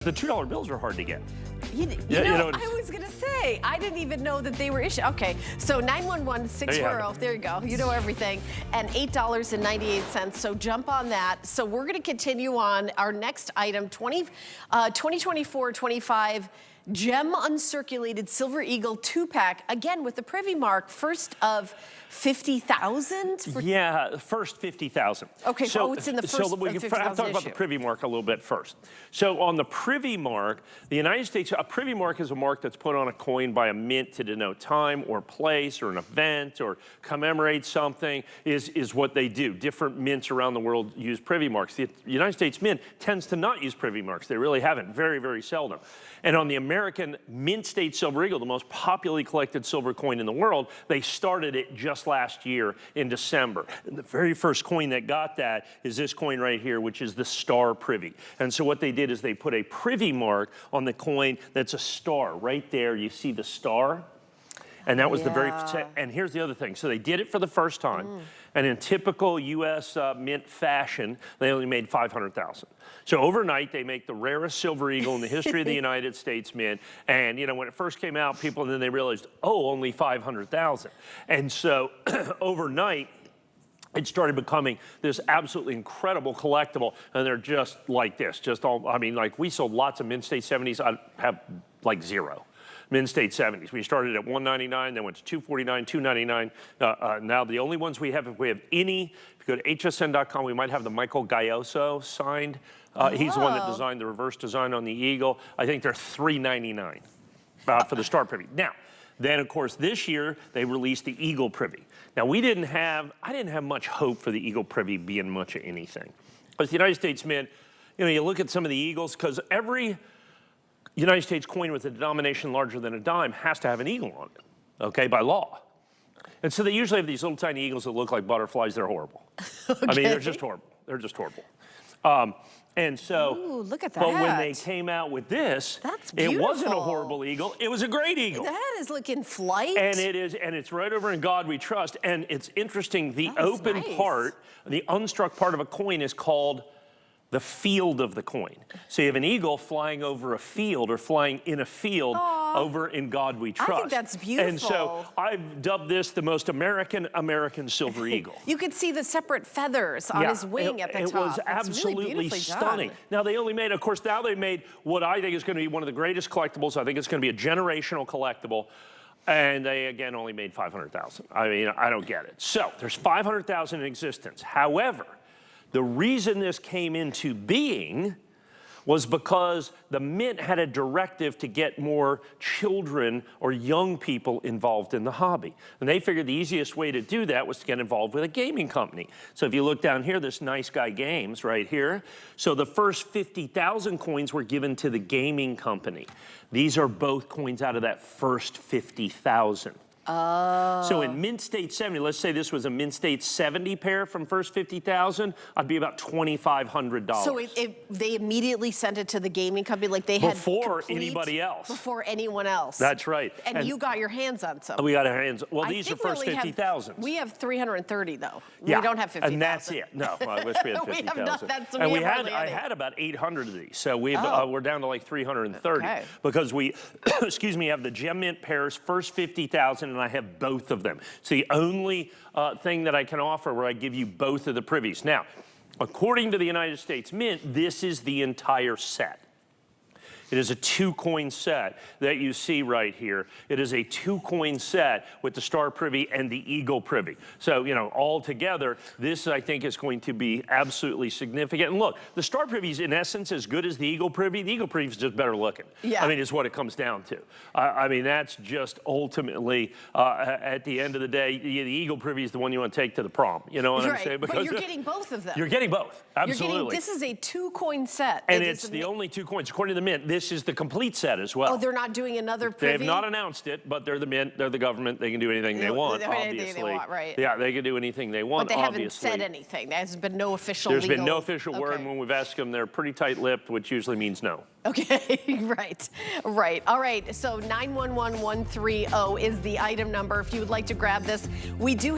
The $2 bills are hard to get. You know, I was going to say, I didn't even know that they were issued. Okay, so 911-640, there you go. You know everything. And $8.98, so jump on that. So we're going to continue on our next item, 2024-25 Gem Uncirculated Silver Eagle 2-pack, again with the Privy Mark, first of 50,000? Yeah, first 50,000. Okay, so it's in the first we have to talk about the Privy Mark a little bit first. So on the Privy Mark, the United States, a Privy Mark is a mark that's put on a coin by a mint to denote time or place or an event or commemorate something is what they do. Different mints around the world use Privy Marks. The United States Mint tends to not use Privy Marks. They really haven't, very, very seldom. And on the American Mint State Silver Eagle, the most popularly collected silver coin in the world, they started it just last year in December. And the very first coin that got that is this coin right here, which is the Star Privy. And so what they did is they put a Privy Mark on the coin that's a star. Right there, you see the star? And that was the very, and here's the other thing. So they did it for the first time. And in typical U.S. mint fashion, they only made 500,000. So overnight, they make the rarest silver eagle in the history of the United States Mint. And, you know, when it first came out, people, and then they realized, oh, only 500,000. And so overnight, it started becoming this absolutely incredible collectible. And they're just like this, just all, I mean, like we sold lots of Mint State 70s. I have like zero. Mint State 70s. We started at $199, then went to $249, $299. Now the only ones we have, if we have any, if you go to hsn.com, we might have the Michael Gaioso signed. He's the one that designed the reverse design on the Eagle. I think they're $399 for the Star Privy. Now, then of course this year they released the Eagle Privy. Now I didn't have much hope for the Eagle Privy being much of anything. But the United States Mint, you know, you look at some of the Eagles, because every United States coin with a denomination larger than a dime has to have an eagle on it, okay, by law. And so they usually have these little tiny eagles that look like butterflies. They're horrible. Okay. I mean, they're just horrible. They're just horrible. And so, ooh, look at that. But when they came out with this, it wasn't a horrible eagle. It was a great eagle. That is looking flight. And it is, and it's right over in God We Trust. And it's interesting, the open part, the unstruck part of a coin is called the field of the coin. So you have an eagle flying over a field or flying in a field over in God We Trust. I think that's beautiful. And so I've dubbed this the most American silver eagle. You could see the separate feathers on his wing at the top. It was absolutely really stunning. Now they only made, of course, now they made what I think is going to be one of the greatest collectibles. I think it's going to be a generational collectible. And they, again, only made 500,000. I mean, I don't get it. So there's 500,000 in existence. However, the reason this came into being was because the Mint had a directive to get more children or young people involved in the hobby. And they figured the easiest way to do that was to get involved with a gaming company. So if you look down here, this Nice Guy Games right here. So the first 50,000 coins were given to the gaming company. These are both coins out of that first 50,000. Oh. So in Mint State 70, let's say this was a Mint State 70 pair from first 50,000, I'd be about $2,500. So they immediately sent it to the gaming company, like they had before anybody else. Before anyone else. That's right. And you got your hands on some. We got our hands. Well, these are first 50,000. We have 330 though. Yeah. We don't have 50,000. And that's it. No, I wish we had 50,000. And I had about 800 of these, so we're down to like 330 because we, excuse me, have the Gem Mint pairs first 50,000. And I have both of them. It's the only thing that I can offer where I give you both of the privies. Now, according to the United States Mint, this is the entire set. It is a 2-coin set that you see right here. It is a 2-coin set with the Star Privy and the Eagle Privy. So, you know, all together, this I think is going to be absolutely significant. And look, the Star Privy is in essence as good as the Eagle Privy. The Eagle Privy is just better looking. Yeah. I mean, is what it comes down to. I mean, that's just ultimately, at the end of the day, the Eagle Privy is the one you want to take to the prom. You know what I'm saying? Because but you're getting both of them. You're getting both, absolutely. This is a 2-coin set. And it's the only 2 coins, according to the Mint. This is the complete set as well. Oh, they're not doing another Privy? They have not announced it, but they're the Mint, they're the government, they can do anything they want, obviously. Anything they want, right. Yeah, they can do anything they want, but they obviously. haven't said anything. There's been no official There's been no official word, and when we've asked them, they're pretty tight-lipped, which usually means no. Okay, right. All right, so 911130 is the item number if you would like to grab this. We do